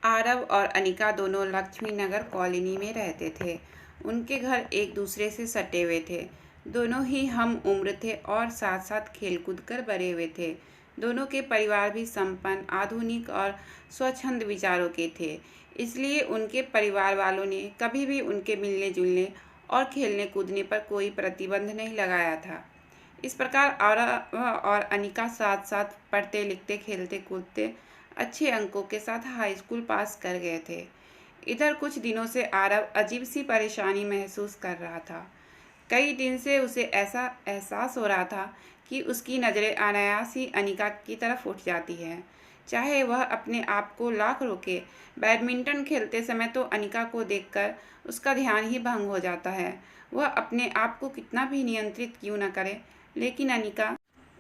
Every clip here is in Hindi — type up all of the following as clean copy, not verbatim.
आरव और अनिका दोनों लक्ष्मी नगर कॉलोनी में रहते थे। उनके घर एक दूसरे से सटे हुए थे। दोनों ही हम उम्र थे और साथ साथ खेलकूद कर बड़े हुए थे। दोनों के परिवार भी संपन्न, आधुनिक और स्वच्छंद विचारों के थे। इसलिए उनके परिवार वालों ने कभी भी उनके मिलने जुलने और खेलने कूदने पर कोई प्रतिबंध नहीं लगाया था। इस प्रकार आरव और अनिका साथ साथ पढ़ते लिखते खेलते कूदते अच्छे अंकों के साथ हाई स्कूल पास कर गए थे। इधर कुछ दिनों से आरव अजीब सी परेशानी महसूस कर रहा था। कई दिन से उसे ऐसा एहसास हो रहा था कि उसकी नज़रें अनायास ही अनिका की तरफ उठ जाती हैं। चाहे वह अपने आप को लाख रोके, बैडमिंटन खेलते समय तो अनिका को देखकर उसका ध्यान ही भंग हो जाता है। वह अपने आप को कितना भी नियंत्रित क्यों न करे, लेकिन अनिका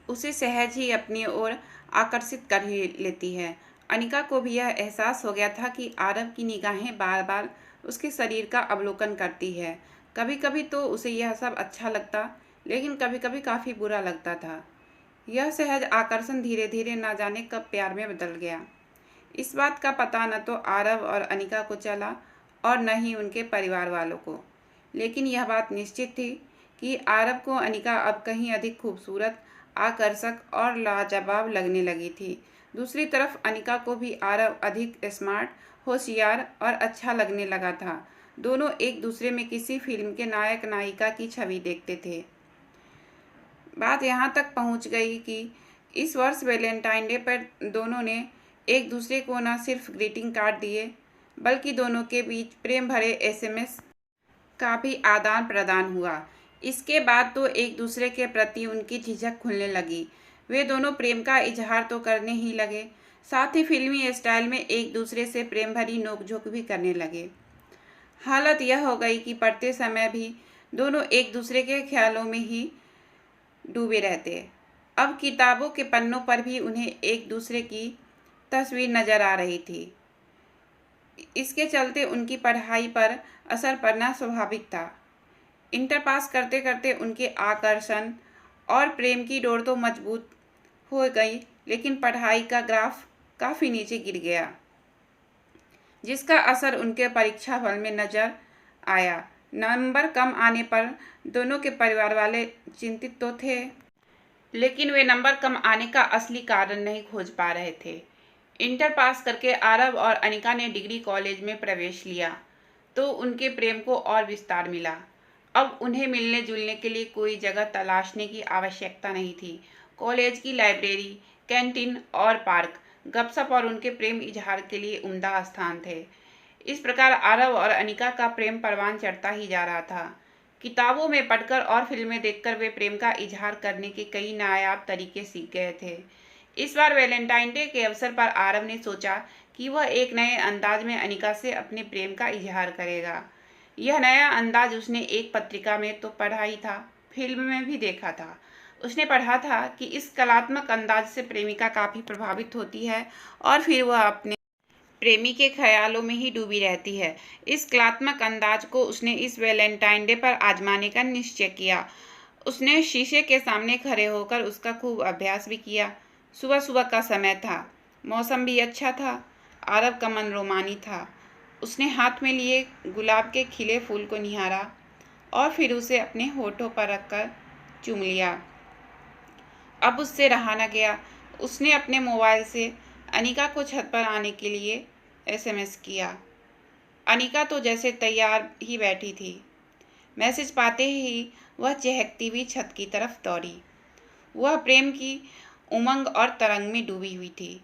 उसे सहज ही अपनी ओर आकर्षित कर ही लेती है। अनिका को भी यह एहसास हो गया था कि आरव की निगाहें बार बार उसके शरीर का अवलोकन करती है। कभी कभी तो उसे यह सब अच्छा लगता, लेकिन कभी कभी काफ़ी बुरा लगता था। यह सहज आकर्षण धीरे धीरे ना जाने कब प्यार में बदल गया। इस बात का पता न तो आरव और अनिका को चला और न ही उनके परिवार वालों को, लेकिन यह बात निश्चित थी कि आरव को अनिका अब कहीं अधिक खूबसूरत, आकर्षक और लाजवाब लगने लगी थी। दूसरी तरफ अनिका को भी आरव अधिक स्मार्ट, होशियार और अच्छा लगने लगा था। दोनों एक दूसरे में किसी फिल्म के नायक नायिका की छवि देखते थे। बात यहाँ तक पहुँच गई कि इस वर्ष वैलेंटाइन डे पर दोनों ने एक दूसरे को न सिर्फ ग्रीटिंग कार्ड दिए, बल्कि दोनों के बीच प्रेम भरे एसएमएस का भी आदान प्रदान हुआ। इसके बाद तो एक दूसरे के प्रति उनकी झिझक खुलने लगी। वे दोनों प्रेम का इजहार तो करने ही लगे, साथ ही फिल्मी स्टाइल में एक दूसरे से प्रेम भरी नोकझोंक भी करने लगे। हालत यह हो गई कि पढ़ते समय भी दोनों एक दूसरे के ख्यालों में ही डूबे रहते। अब किताबों के पन्नों पर भी उन्हें एक दूसरे की तस्वीर नजर आ रही थी। इसके चलते उनकी पढ़ाई पर असर पड़ना स्वाभाविक था। इंटर पास करते करते उनके आकर्षण और प्रेम की डोर तो मजबूत हो गई, लेकिन पढ़ाई का ग्राफ काफ़ी नीचे गिर गया, जिसका असर उनके परीक्षा फल में नजर आया। नंबर कम आने पर दोनों के परिवार वाले चिंतित तो थे, लेकिन वे नंबर कम आने का असली कारण नहीं खोज पा रहे थे। इंटर पास करके आरव और अनिका ने डिग्री कॉलेज में प्रवेश लिया तो उनके प्रेम को और विस्तार मिला। अब उन्हें मिलने जुलने के लिए कोई जगह तलाशने की आवश्यकता नहीं थी। कॉलेज की लाइब्रेरी, कैंटीन और पार्क गपशप और उनके प्रेम इजहार के लिए उम्दा स्थान थे। इस प्रकार आरव और अनिका का प्रेम परवान चढ़ता ही जा रहा था। किताबों में पढ़कर और फिल्में देखकर वे प्रेम का इजहार करने के कई नायाब तरीके सीख गए थे। इस बार वैलेंटाइन डे के अवसर पर आरव ने सोचा कि वह एक नए अंदाज में अनिका से अपने प्रेम का इजहार करेगा। यह नया अंदाज उसने एक पत्रिका में तो पढ़ा ही था, फिल्म में भी देखा था। उसने पढ़ा था कि इस कलात्मक अंदाज से प्रेमिका काफ़ी प्रभावित होती है और फिर वह अपने प्रेमी के ख्यालों में ही डूबी रहती है। इस कलात्मक अंदाज को उसने इस वैलेंटाइन डे पर आजमाने का निश्चय किया। उसने शीशे के सामने खड़े होकर उसका खूब अभ्यास भी किया। सुबह सुबह का समय था, मौसम भी अच्छा था। आरव का मन रोमानी था। उसने हाथ में लिए गुलाब के खिले फूल को निहारा और फिर उसे अपने होठों पर रखकर चूम लिया। अब उससे रहा न गया। उसने अपने मोबाइल से अनिका को छत पर आने के लिए एसएमएस किया। अनिका तो जैसे तैयार ही बैठी थी। मैसेज पाते ही वह चहकती हुई छत की तरफ दौड़ी। वह प्रेम की उमंग और तरंग में डूबी हुई थी,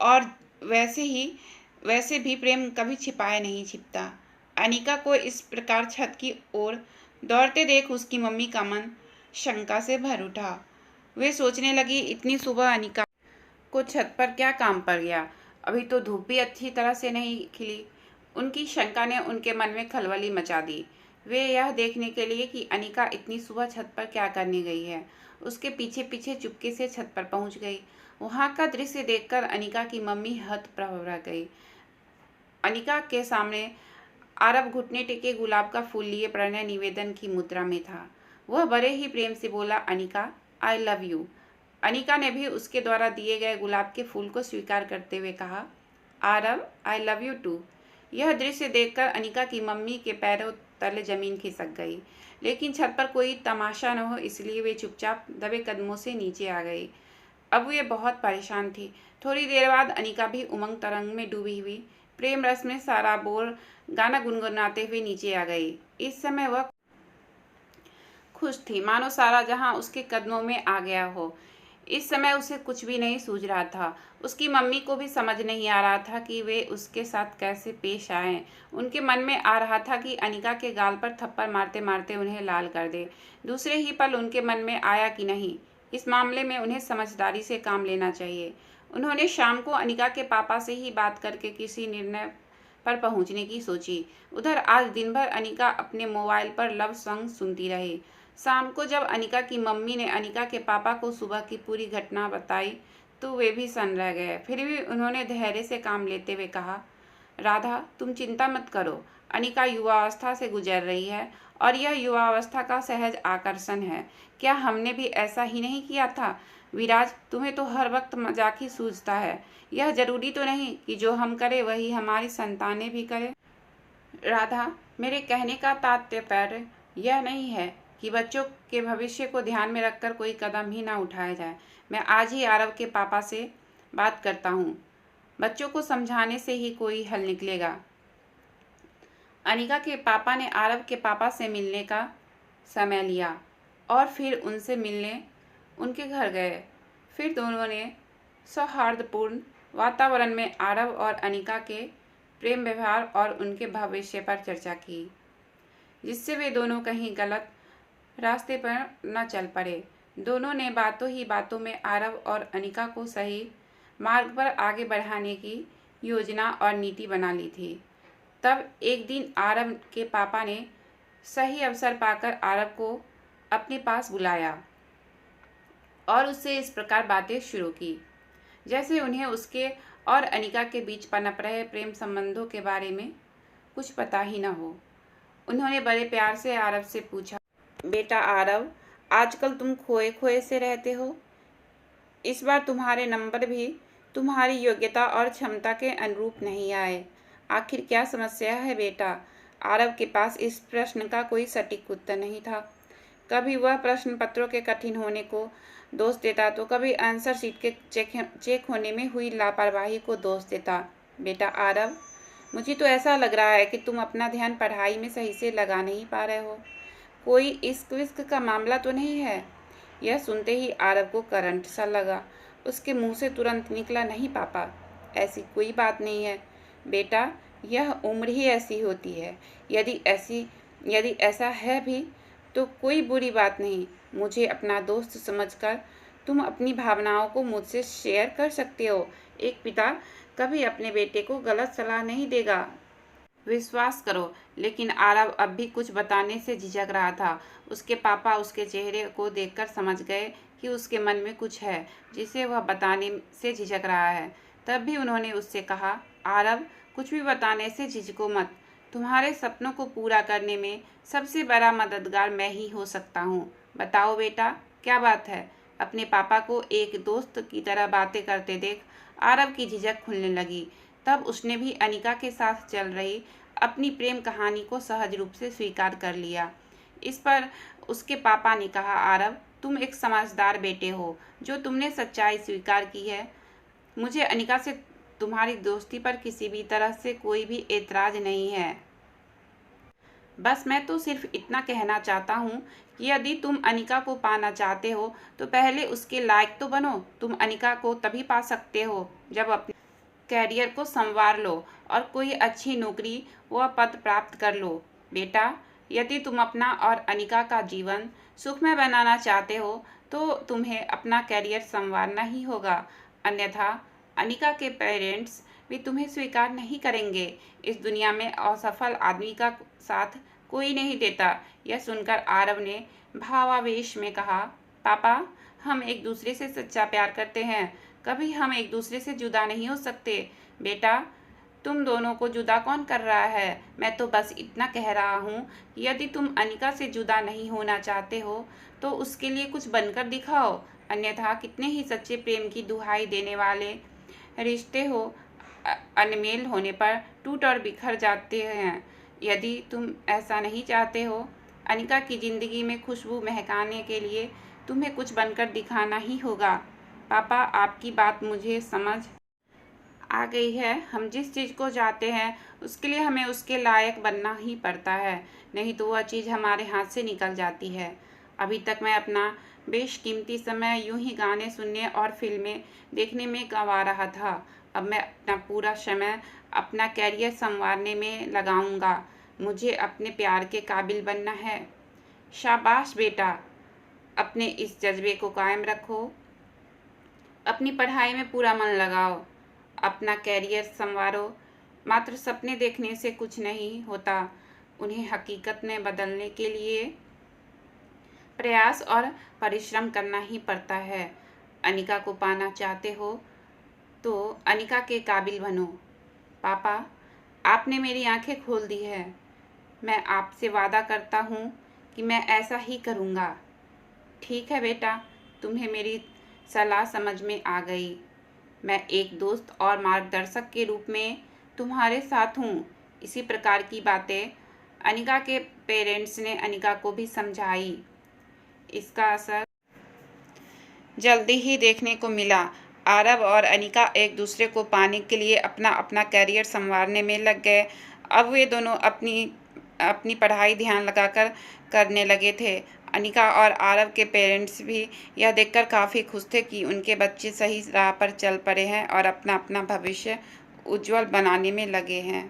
और वैसे भी प्रेम कभी छिपाए नहीं छिपता। अनिका को इस प्रकार छत की ओर दौड़ते देख उसकी मम्मी का मन शंका से भर उठा। वे सोचने लगी, इतनी सुबह अनिका को छत पर क्या काम पड़ गया? अभी तो धूप भी अच्छी तरह से नहीं खिली। उनकी शंका ने उनके मन में खलबली मचा दी। वे यह देखने के लिए कि अनिका इतनी सुबह छत पर क्या करने गई है, उसके पीछे पीछे चुपके से छत पर पहुंच गई। वहां का दृश्य देखकर अनिका की मम्मी हतप्रभ रह गई। अनिका के सामने आरव घुटने टेके गुलाब का फूल लिए प्रणय निवेदन की मुद्रा में था। वह बड़े ही प्रेम से बोला, अनिका, आई लव यू। अनिका ने भी उसके द्वारा दिए गए गुलाब के फूल को स्वीकार करते हुए कहा, Aarav, I love you too. यह दृश्य देखकर अनिका की मम्मी के पैरों तले जमीन खिसक गई, लेकिन छत पर कोई तमाशा न हो इसलिए वे चुपचाप दबे कदमों से नीचे आ गई। अब वे बहुत परेशान थी। थोड़ी देर बाद अनिका भी उमंग तरंग में डूबी हुई प्रेम रस में सराबोर गाना गुनगुनाते हुए नीचे आ गई। इस समय वह खुश थी, मानो सारा जहां उसके कदमों में आ गया हो। इस समय उसे कुछ भी नहीं सूझ रहा था। उसकी मम्मी को भी समझ नहीं आ रहा था कि वे उसके साथ कैसे पेश आएं। उनके मन में आ रहा था कि अनिका के गाल पर थप्पड़ मारते मारते उन्हें लाल कर दे। दूसरे ही पल उनके मन में आया कि नहीं, इस मामले में उन्हें समझदारी से काम लेना चाहिए। उन्होंने शाम को अनिका के पापा से ही बात करके किसी निर्णय पर पहुंचने की सोची। उधर आज दिन भर अनिका अपने मोबाइल पर लव सॉन्ग सुनती रही। शाम को जब अनिका की मम्मी ने अनिका के पापा को सुबह की पूरी घटना बताई तो वे भी सन्न रह गए। फिर भी उन्होंने धैर्य से काम लेते हुए कहा, राधा तुम चिंता मत करो, अनिका युवावस्था से गुजर रही है और यह युवावस्था का सहज आकर्षण है। क्या हमने भी ऐसा ही नहीं किया था? विराज, तुम्हें तो हर वक्त मजाक ही सूझता है। यह जरूरी तो नहीं कि जो हम करें वही हमारी संतानें भी करें। राधा, मेरे कहने का तात्पर्य यह नहीं है कि बच्चों के भविष्य को ध्यान में रखकर कोई कदम ही ना उठाया जाए। मैं आज ही आरव के पापा से बात करता हूँ। बच्चों को समझाने से ही कोई हल निकलेगा। अनिका के पापा ने आरव के पापा से मिलने का समय लिया और फिर उनसे मिलने उनके घर गए। फिर दोनों ने सौहार्दपूर्ण वातावरण में आरव और अनिका के प्रेम व्यवहार और उनके भविष्य पर चर्चा की, जिससे वे दोनों कहीं गलत रास्ते पर न चल पड़े। दोनों ने बातों ही बातों में आरव और अनिका को सही मार्ग पर आगे बढ़ाने की योजना और नीति बना ली थी। तब एक दिन आरव के पापा ने सही अवसर पाकर आरव को अपने पास बुलाया और उससे इस प्रकार बातें शुरू की जैसे उन्हें उसके और अनिका के बीच पनप रहे प्रेम संबंधों के बारे में कुछ पता ही न हो। उन्होंने बड़े प्यार से आरव से पूछा, बेटा आरव, आजकल तुम खोए खोए से रहते हो। इस बार तुम्हारे नंबर भी तुम्हारी योग्यता और क्षमता के अनुरूप नहीं आए। आखिर क्या समस्या है बेटा? आरव के पास इस प्रश्न का कोई सटीक उत्तर नहीं था। कभी वह प्रश्न पत्रों के कठिन होने को दोष देता तो कभी आंसर शीट के चेक होने में हुई लापरवाही को दोष देता। बेटा आरव, मुझे तो ऐसा लग रहा है कि तुम अपना ध्यान पढ़ाई में सही से लगा नहीं पा रहे हो। कोई इश्क विश्क का मामला तो नहीं है? यह सुनते ही आरव को करंट सा लगा। उसके मुंह से तुरंत निकला, नहीं पापा, ऐसी कोई बात नहीं है। बेटा, यह उम्र ही ऐसी होती है। यदि ऐसा है भी तो कोई बुरी बात नहीं। मुझे अपना दोस्त समझकर तुम अपनी भावनाओं को मुझसे शेयर कर सकते हो। एक पिता कभी अपने बेटे को गलत सलाह नहीं देगा, विश्वास करो। लेकिन आरव अब भी कुछ बताने से झिझक रहा था। उसके पापा उसके चेहरे को देखकर समझ गए कि उसके मन में कुछ है जिसे वह बताने से झिझक रहा है। तब भी उन्होंने उससे कहा, आरव, कुछ भी बताने से झिझको मत। तुम्हारे सपनों को पूरा करने में सबसे बड़ा मददगार मैं ही हो सकता हूँ। बताओ बेटा, क्या बात है? अपने पापा को एक दोस्त की तरह बातें करते देख आरव की झिझक खुलने लगी। तब उसने भी अनिका के साथ चल रही अपनी प्रेम कहानी को सहज रूप से स्वीकार कर लिया। इस पर उसके पापा ने कहा, आरव, तुम एक समझदार बेटे हो जो तुमने सच्चाई स्वीकार की है। मुझे अनिका से तुम्हारी दोस्ती पर किसी भी तरह से कोई भी एतराज नहीं है। बस मैं तो सिर्फ इतना कहना चाहता हूँ कि यदि तुम अनिका को पाना चाहते हो तो पहले उसके लायक तो बनो। तुम अनिका को तभी पा सकते हो जब अपने कैरियर को संवार लो और कोई अच्छी नौकरी व पद प्राप्त कर लो। बेटा, यदि तुम अपना और अनिका का जीवन सुखमय बनाना चाहते हो तो तुम्हें अपना कैरियर संवारना ही होगा, अन्यथा अनिका के पेरेंट्स भी तुम्हें स्वीकार नहीं करेंगे। इस दुनिया में असफल आदमी का साथ कोई नहीं देता। यह सुनकर आरव ने भावावेश में कहा, पापा, हम एक दूसरे से सच्चा प्यार करते हैं, कभी हम एक दूसरे से जुदा नहीं हो सकते। बेटा, तुम दोनों को जुदा कौन कर रहा है? मैं तो बस इतना कह रहा हूँ कि यदि तुम अनिका से जुदा नहीं होना चाहते हो तो उसके लिए कुछ बनकर दिखाओ, अन्यथा कितने ही सच्चे प्रेम की दुहाई देने वाले रिश्ते हो अनमेल होने पर टूट और बिखर जाते हैं। यदि तुम ऐसा नहीं चाहते हो, अनिका की ज़िंदगी में खुशबू महकाने के लिए तुम्हें कुछ बनकर दिखाना ही होगा। पापा, आपकी बात मुझे समझ आ गई है। हम जिस चीज़ को चाहते हैं उसके लिए हमें उसके लायक बनना ही पड़ता है, नहीं तो वह चीज़ हमारे हाथ से निकल जाती है। अभी तक मैं अपना बेशकीमती समय यूं ही गाने सुनने और फिल्में देखने में गंवा रहा था। अब मैं अपना पूरा समय अपना कैरियर संवारने में लगाऊंगा। मुझे अपने प्यार के काबिल बनना है। शाबाश बेटा, अपने इस जज्बे को कायम रखो। अपनी पढ़ाई में पूरा मन लगाओ, अपना कैरियर संवारो। मात्र सपने देखने से कुछ नहीं होता, उन्हें हकीकत में बदलने के लिए प्रयास और परिश्रम करना ही पड़ता है। अनिका को पाना चाहते हो तो अनिका के काबिल बनो। पापा, आपने मेरी आंखें खोल दी है। मैं आपसे वादा करता हूँ कि मैं ऐसा ही करूँगा। ठीक है बेटा, तुम्हें मेरी सलाह समझ में आ गई। मैं एक दोस्त और मार्गदर्शक के रूप में तुम्हारे साथ हूँ। इसी प्रकार की बातें अनिका के पेरेंट्स ने अनिका को भी समझाई। इसका असर जल्दी ही देखने को मिला। आरव और अनिका एक दूसरे को पाने के लिए अपना अपना कैरियर संवारने में लग गए। अब वे दोनों अपनी अपनी पढ़ाई ध्यान लगाकर करने लगे थे। अनिका और आरव के पेरेंट्स भी यह देखकर काफ़ी खुश थे कि उनके बच्चे सही राह पर चल पड़े हैं और अपना अपना भविष्य उज्जवल बनाने में लगे हैं।